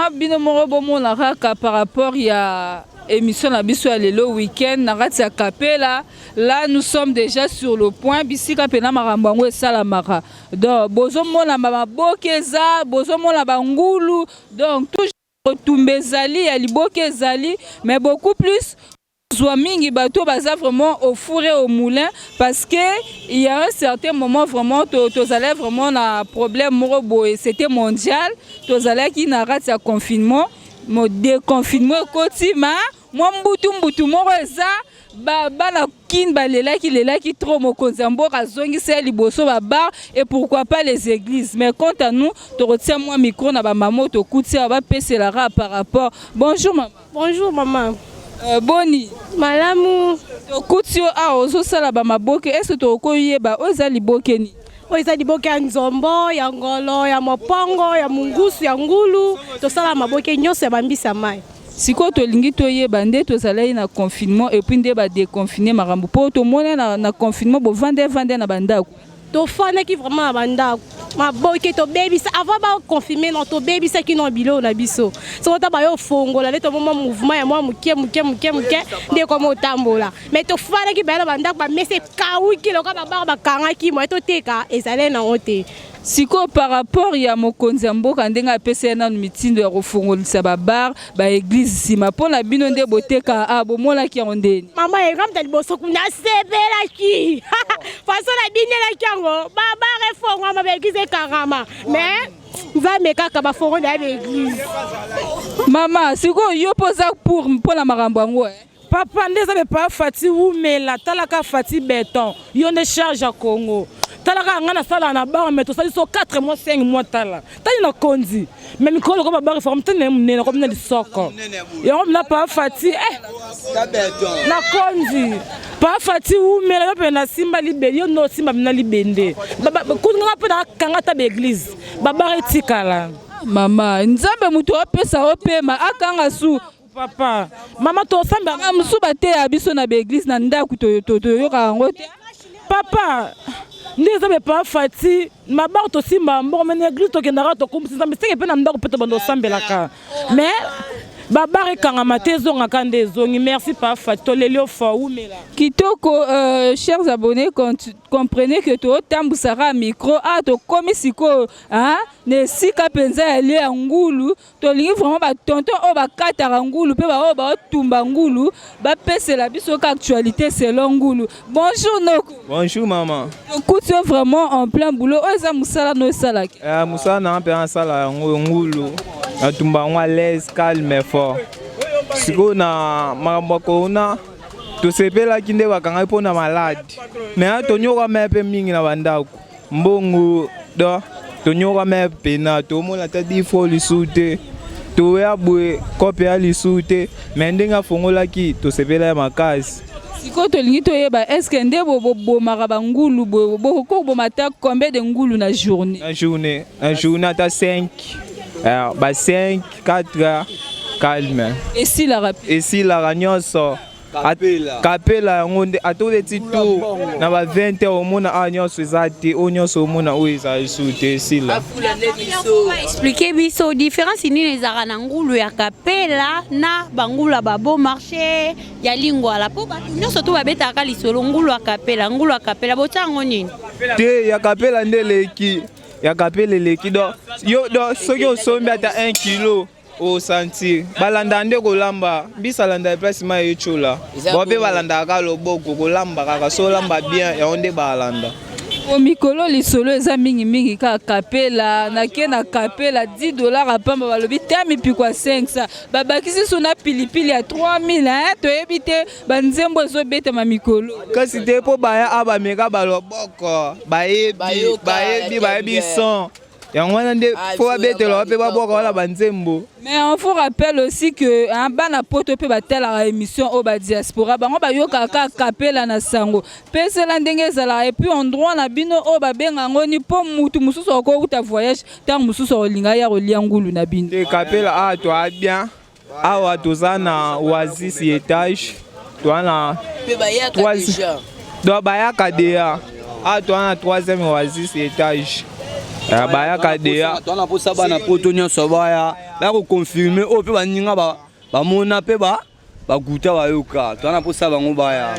bino moko bomona kaka par rapport ya émission na biso ya lelo week-end na kati ya Kapela. Là nous sommes déjà sur le point bisika pena makambo yango esalamaka. Donc bozomona maboke eza, bozomona bangulu, donc toujours tumbezali ya liboke ezali, mais beaucoup plus Zouamingi bateau baza vraiment au four et au moulin parce que il y a un certain moment vraiment tous allait vraiment na problème morobo et c'était mondial, tous allait qui na rate ya confinement, mo déconfinement kotima, moi mbutu moko eza ba na kin balela qui trop mo konzambo razongi c'est liboso ba bar et pourquoi pas les églises. Mais quant à nous, tu retiens moi micro na ba maman to kutia ba pese la par rapport. Bonjour maman. Bonjour maman. Boni malamu tokutio a ozosala ba maboke est-ce to koyeba oza liboke ni oza liboke ya nzombo ya ngolo ya mopongo ya mungusu ya ngulu tosala maboke nyonso ya bambisa mai siko tolingi toyeba nde tozalai na confinement et puis nde ba déconfiné makambo po to mona na confinement bo vande na bandako to fana ki vraiment na bandako maboke to baby ça avant ba confirmer non to baby ça qui non bilo na biso so ta ba yo fongola le to moment mouvement ya moi muke nde comme otambola mais to fana ki ba na bandako ba mese kawiki lo ka ba kanga ki mo to teka ezale na ote siko par rapport ya mokonzi mboka ndenga pese na mitindo ya kofungolisa ba bar ba église sima pona bino nde boteka a bomola ki ondeni mama e ram tali boso kuna sebela ki faso na binela kiango ba refonga ma ba église karama mais va me kaka ba fongo na église mama siko yo poza pour pona makambo yango papa ndeza be pa fati umela talaka fati béton yo ne charge à Congo talaka ngana sala na bar mais to sali so 4 mois 5 mois tala tali na konzi mais mikolo ko ba bar forme tene mnene ko mna lisoko yo mna pa fati na konzi pa fati umela yo pe na simba libeli yo no simba mna libende kunga pe na kangata be église ba bar etikala mama nzambe muto opesa opema akanga su papa mama to samba musuba te abiso na be église na ndaku to yo kango te papa ndeza be pa fati mabar to simba mbo mena église to kendara to kumisa mbiseke pe na ndako pe to bando sambelaka mais babare kanga matezo ngaka ndezongi merci pa fati to lelio fo umela kitoko chers abonnés comprenez que to tambusara micro a to komisiko hein ne sika penza ali ngulu to lingi vraiment ba tonton o ba katara ngulu pe ba o ba tumba ngulu ba pesela biso ka actualité selon ngulu. Bonjour Noko. Bonjour maman. Écoute vraiment en plein boulot oza musala no sala musala na pe en sala ngulu na tumba ngwa l'aise calme fort siko na makambo kona to sepela kinde bakanga pona malade mais tonyoka mepe mingi na bandako mbongo do tonyoka mepe na to mona ta di fo lisute to ya bwe kope ya lisute mais ndenga fongola ki to sepela ya makasi siko tolingi toyeba est-ce que nde bomaka bangulu ko bomata combien de ngulu na journée ata 5 ba 5 4 calme et si la ranyoso kapela ngonde atole titu na ba 20 omona anyoso ezati onyoso omona oiza isute sila expliquer biso différence ni ezaka na ngulu ya kapela na bangulu ba bon marché ya lingwala po ba nyonso to babetaka lisolo ngulu ya kapela botango nini te ya kapela ndeleki ya kapela leki do yo do soki osombi ata 1 kilo o santi balanda nde kolamba bisalanda place ma echola bobe balanda ka loboko kolamba kaka so lamba bien ya onde balanda o mikolo lisolo eza mingi ka kapela na ke na kapela $10 apamba balobi tami pikwa 500 babakisi suna pilipili ya 3000 hein to ebite banzembo ezobeta ma mikolo kasi te po baya aba meka baloboko bayebi son yangwana nde fo abetela pe baboka wala banzembo. Mais on faut rappeler aussi que en bana poto pe batela émission au ba diaspora bango ba yoka ka kapela na sango pesela ndenge ezala et puis en droit na bino o ba benga ngoni po mutu mususu ko uta voyage tant mususu olinga ya kolia ngulu na bino te kapela a to a bien awa tozana oasis étage toana pe bayaka déjà do bayaka déjà a toana 3e oasis étage baya kadea tona po sabana poto nyonso baya ba ko confirmer o pe ba ninga ba mona pe ba guta ba yoka tona po sabango baya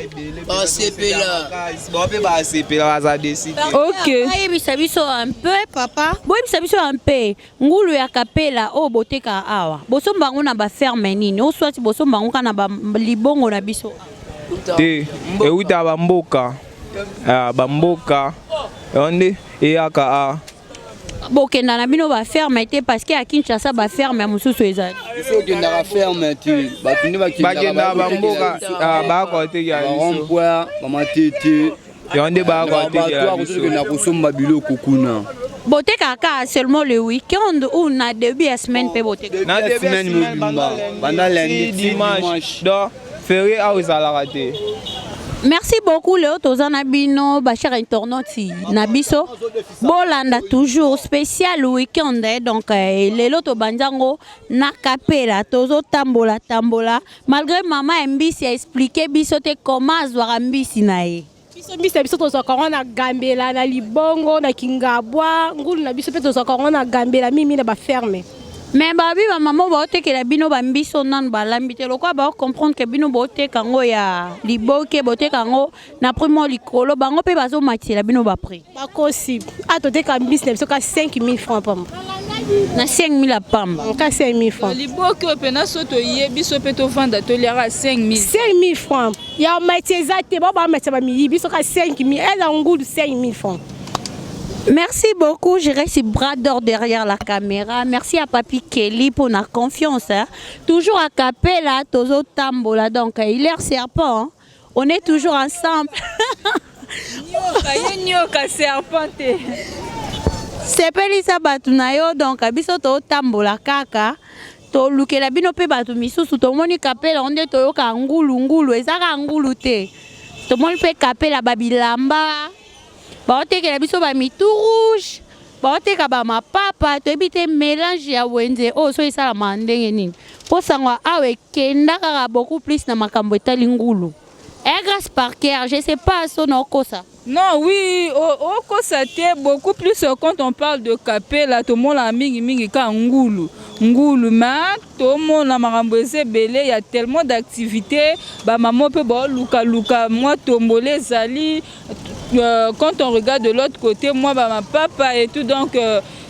ba sepela ba pe ba sepela baza décider. OK. Ayebisa biso un peu papa. Boyebisa biso un peu. Ngulu ya kapela o boteka awa. Bosomba ngo na ba ferme nini? O soit bosomba ngo kana ba libongo na biso. Te euta bamboka. Bamboka. Onde eyaka a Bokenda na bino ba ferme te parce que à Kinshasa ba ferme mususu ezali. so que na ferme tu ba tuni ba bakenda bamboka ba kote ya biso ba matete yonde ba kote ya biso na kusomba biloko kuna. Boteka ka seulement le week-end ou na début de semaine pe boteka. na début de semaine pendant lundi dimanche donc férié a ezalaka te. Merci beaucoup Léo Tozana Bino, Bachar Internauti Nabiso. Bolanda toujours spécial week-end donc Lélo Tobanjango na capella Tozo tambola malgré maman Mbisi a expliqué biso te comment azwara Mbisi nae. Biso tozoka na gambela na libongo na kingabwa ngulu na biso pe tozoka na gambela mimi na ba ferme. Mais babi ba maman ba ote ke la bino ba mbiso nan ba lambite lokwa ba comprendre que bino bote kango ya liboke bote kango na primo likolo bango pe bazo matela bino ba prix. Ba kosi atote ka mbisi na biso ka 5000 francs pam. Na 5000 la pamba. Ka 5000 francs. Liboke opena soto ye biso pe to vanda to liara 5000. 5000 francs. Ya matezate ba matza ba mi biso ka 5000 ela ngulu 5000 francs. Merci beaucoup, je reste bras d'or derrière la caméra. Merci à Papi Kelly pour la confiance. Hein. Toujours à Capella, Tozo Tambola. Donc, il est serpent. Hein. On est toujours ensemble. Nyoka serpente. C'est pas ça batunayo donc biso to tambola kaka. To lukela bino pe batu misusu to moni Capella onde to yoka ngulu ezaka ngulu te. To moni pe Capella babilamba. Baoteka biso ba mitu rouge, baoteka ba mapapa, to ebite mélange ya wenze o so esala mandenge nini. Po sangwa awe kenda kaka beaucoup plus na makambo etali ngulu. Grâce par cœur, je sais pas son okosa. Non, oui, au Kosaté, beaucoup plus quand on parle de Capella, tout le monde a mingi ka ngulu. Ngulu, mais tout le monde a marambosé belé, il y a tellement d'activités. Bah, maman peut bon, luka, moi, tombolé, zali. Quand on regarde de l'autre côté, moi, bah, ma papa et tout, donc.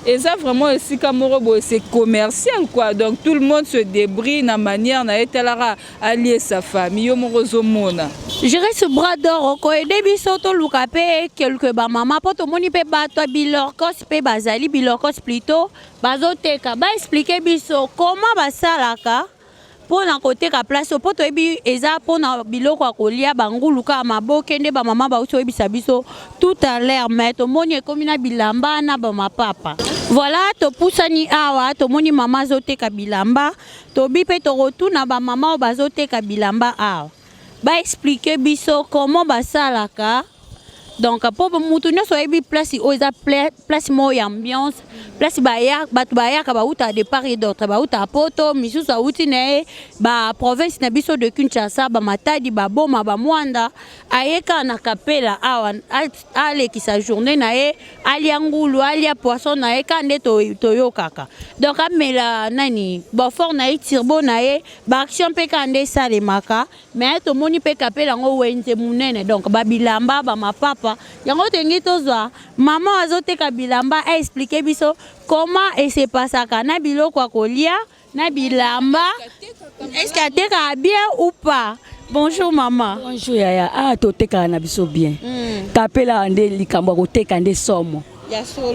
Et ça vraiment aussi Kamorobo c'est commercial quoi donc tout le monde se débrouille na manière na etelara allier sa famille yo morozo mona. Je reste bras d'or ko aider biso to luka pe quelque ba maman poto moni pe ba to bilorkos pe bazali bilorkos plutôt bazoteka ba expliquer biso comment ba salaka pour na côté ka place poto ebi eza pour na biloko kolia banguluka maboke nde ba maman ba uso ebisa biso tout à l'air mais to moni ekomi na bilamba na ba mapapa. Voilà, to pusani awa, to moni mama zote kabilamba, to bipe to retourna ba mama bazote kabilamba awa. Ba expliquer biso comment ba salaka. Donc pour mutu nyoso ebi place o eza place mo ambiance, place baya batu baya ka ba uta de part et d'autre, ba uta poto, misusu uti ne ba province na biso de Kinshasa, ba Matadi, ba Boma, ba Mwanda, ayeka na Capella awa ale ki sa journée na e alia ngulu alia poisson na e kande to yo kaka. Donc amela nani ba fort na e tirbo na e ba action pe kande sale maka, mais to moni pe Capella ngo wenze munene donc ba bilamba ba mapapa yango tengi tozwa maman azoteka bilamba a expliquer biso comment et se passaka na biloko akolia na bilamba est-ce que ateka bien ou pas. Bonjour maman. Bonjour yaya. Ah toteka na biso bien. Capella ande likambo koteka nde somo.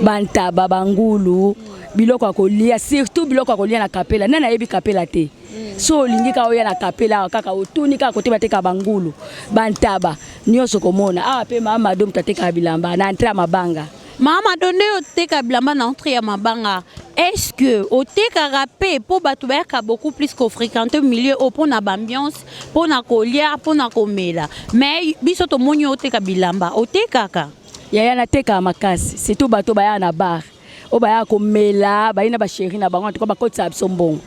Bantaba bangulu biloko akolia surtout biloko akolia na Capella nana yebi Capella te. So lingi ka oya na Capella kaka otuni ka kote bateka bangulu bantaba nyoso komona ah pe mama dom tateka bilamba na entrée mabanga mama donne oteka bilamba na entrée ya mabanga. Est-ce que oteka rapé pour batubaka beaucoup plus que fréquenter milieu au pour na ambiance pour na kolia pour na komela mais biso to moni oteka bilamba oteka ka yaya na teka makasi c'est tout bato baya na bar o baya komela bayina ba chéri na bango to ba kotsa absombon.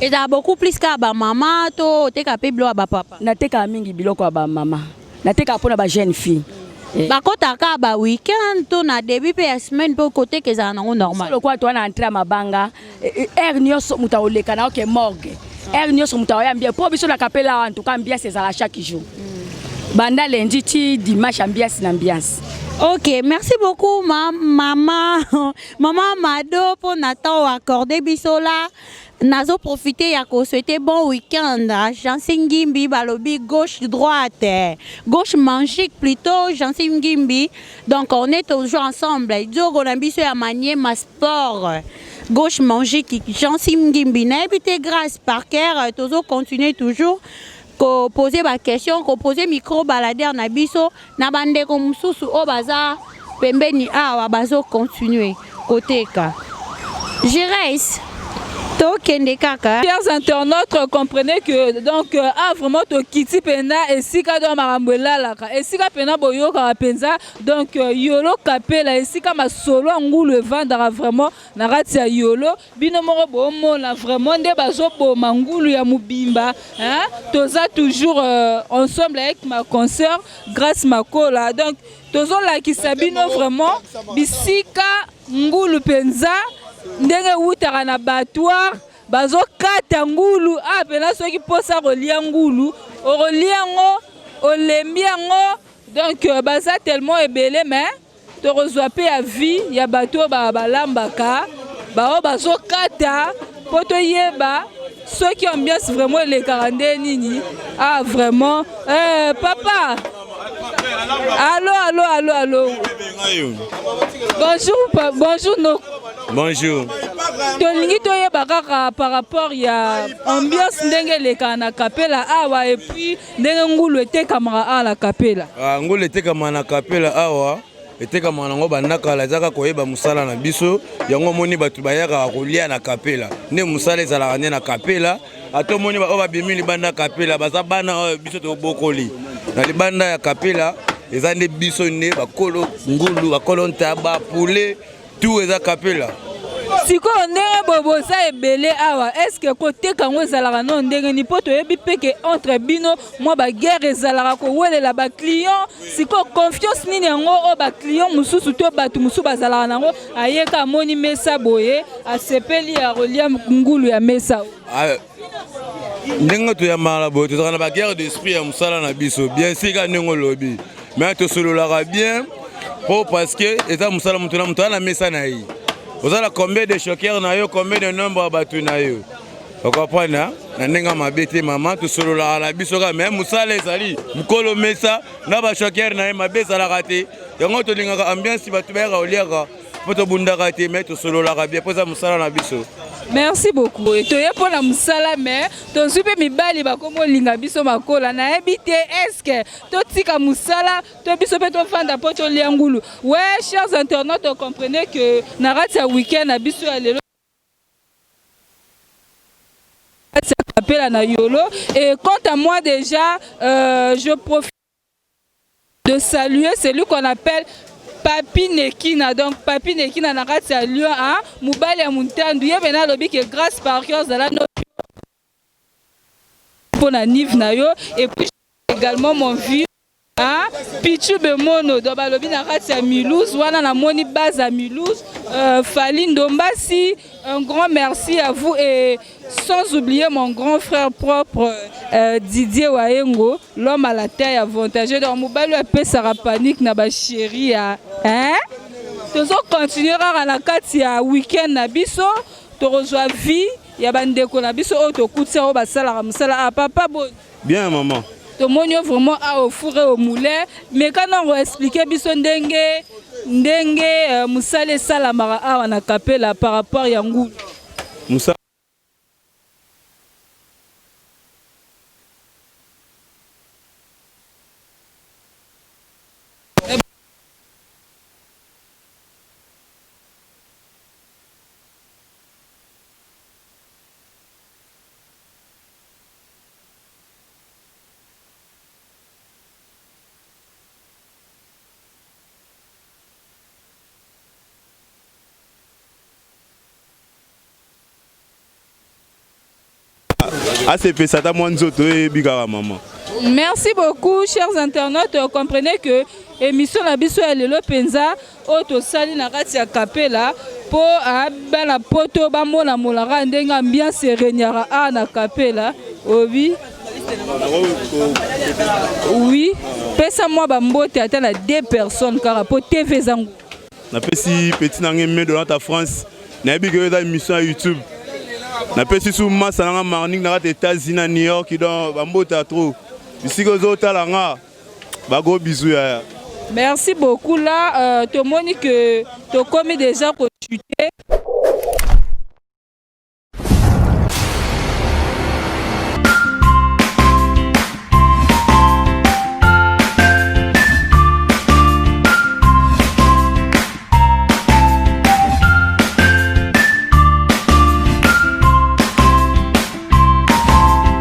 Et ça beaucoup plus qu'à ba maman to teka pe bilo ba papa. Na teka mingi biloko ba maman. Na teka pona ba jeune fille. bakotaka ba weekend to na début pe ya semaine po côté que ça nango normal le quoi toi na entrer mabanga air nyonso muta oleka na ok morgue air nyonso muta oya bien po biso na kapela en tout cas ambiance ezala chaque jour banda lundi ti dimanche ambiance na ambiance. Ok, merci beaucoup maman Mado pour Nathan accordé bisola. Nazo profiter ya ko souhaiter bon week-end. Jansin Gimbi balobi gauche droite. Gauche magique plutôt Jansin Gimbi. Donc on est toujours ensemble. Diogo na biso ya manier ma sport. Gauche magique Jansin Gimbi. Na habité grâce par cœur toujours continuer toujours. Ko poser ma question, ko poser micro balader na biso na bande ko mususu o baza pembeni awa bazo continuer koteka. J'irais Chers internautes, comprenez que donc vraiment to kiti pena et sika do marambela laka et sika pena boyo karapenza donc yolo kapela et sika ma solo ngulu vendra vraiment na ratia yolo bino moko bomo na vraiment nde bazo bo mangulu ya mubimba hein toza toujours ensemble avec ma consoeur grâce makola donc tozo la kisabino vraiment bisika ngulu penza ndenge utaka na battoir bazo kata ngulu apena soki posa kolia ngulu okolia ngo olembi yango donc baza tellement ebele mais tokozwa pe ya vie ya bato balambaka bao bazo kata po toyeba soki ambiance vraiment elekaka nde nini vraiment papa allô bonjour no bonjour. Tolingi toyeba kaka par rapport ya ambiance ndenge leka na kapela awa et puis ndenge ngulu etekamaka a la kapela. Ngulu etekamaka na kapela awa etekamaka nango bandakala ezaka koyeba musala na biso yango moni bato bayaka kolia na kapela nde musala ezalaka nde na kapela ato moni oyo babimi libanda kapela baza bana oyo biso tobokoli na libanda ya kapela eza nde biso nde bakolo ngulu bakolo ntaba poulet tout eza kapela. Sikoyo ndenge boboza ebele awa eske koteka ngo ezalaka no ndenge ni po toyebi peke entre bino mwa baguerre ezalaka kowelela baclient sikoyo confiance nini yango oyo baclient mosusu to bato mosusu bazalaka nango ayeka amoni mesa boye asepeli ya kolia ngulu ya mesa ndenge toyambaka boye tozalaka na baguerre d'esprit ya mosala na biso bien sika ndenge olobi mais tosololaka bien po parce que eza mosala moto na moto ana mesa na ye ozala combien de choqueurs na yo combien de nombre ya bato na yo okopana na ndenge mabe te mama tosololaka na biso kaka mais mosala ezali mokolo mesa na bachoqueur na ye mabe ezalaka te yango tolingaka ambiance bato bayaka oliaka po tobundaka te mais tosololaka bien mpo eza mosala na biso. Merci beaucoup. Et toye pour la musala mais to supe mi bali ba komo linga biso makola na ebite eske to tika musala to biso pe to fanda po to liangulu. Ouais, chers internautes, comprenez que na ratia week-end na biso ya lelo appelle na yolo et quant à moi déjà je profite de saluer celui qu'on appelle Papi Nekina, donc Papi Nekina na kati ya Lyon hein mubali ya muntandu yebena lobi que grâce par cœur zala no pour na nive na yo et puis également mon vieux hein Pichu Bemono do balobi na kati ya Mulhouse wana na moni base à Mulhouse Faline Dombasi, un grand merci à vous et sans oublier mon grand frère propre Didier Wayengo, l'homme à la taille avantagée. Donc mobile peu sera panique na ba chérie hein. Tozo continuera à la kati ya week-end na biso to rejoa vie ya bandeko na biso o to kutse o basala musala a papa bon. Bien maman. To monyo vraiment à au four et au moulin mais quand on va expliquer biso ndenge musale sala mara awa na kapela par rapport ya ngulu. Musa ACP Sata Mwanzoto et Bigara maman. Merci beaucoup, chers internautes. Comprenez que émission la biso ya lelo penza auto sali na kati ya Kapela po bana poto ba mona molaka ndenga ambiance renyara a na Kapela. Obi. Oui, pesa moi ba mbote ata na 2 personnes car po TV zangu. Na pesi petit na ngeme de la France. Na bi que da émission à YouTube. Na pesi sous massa na morning na États-Unis na New York dans ba mbote trop. Ici que autres là ba gros bisous ya. Merci beaucoup là, tout le monde que tu as commis déjà consulté.